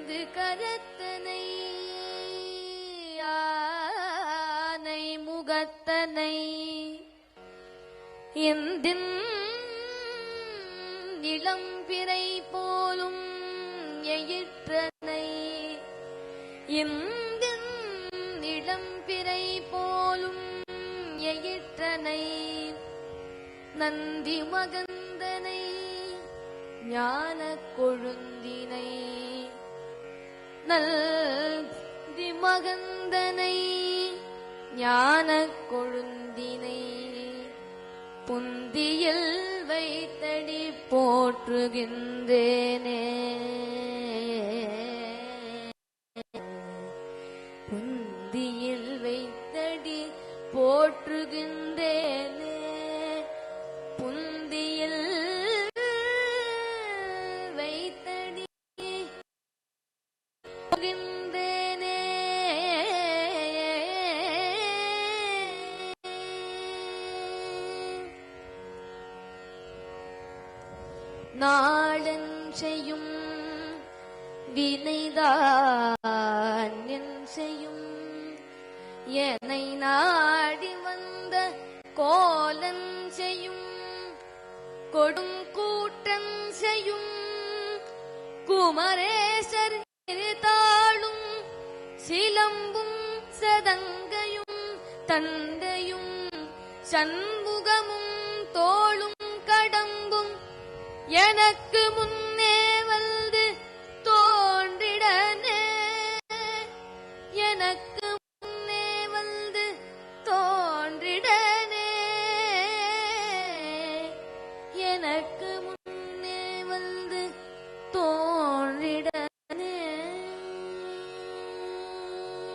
ஐந்து கரத்தனை ஆனை முகத்தனை எந்தின் இளம்பிறை போலும் எயிற்றனை எந்தின் இளம்பிறை போலும் எயிற்றனை நந்தி மகந்தனை ஞான கொழுந்தினை நந்தி மகந்தனை ஞான கொழுந்தினை புந்தியில் வைத்தடி போற்றுகின்றேனே புந்தியில் வைத்தடி போற்றுகின்றேனே புந்தியில் வைத்தடி போகின்றேனே நாளன் செய்யும் வினைதான் என் செய்யும் என்னை நாடி வந்த கோலன் செய்யும் கொடுங்கூட்டன் செய்யும் குமரேசர் தாளும் சிலம்பும் சதங்கையும் தந்தையும் சண்முகமும் தோளும் கடம்பும் எனக்கு முன்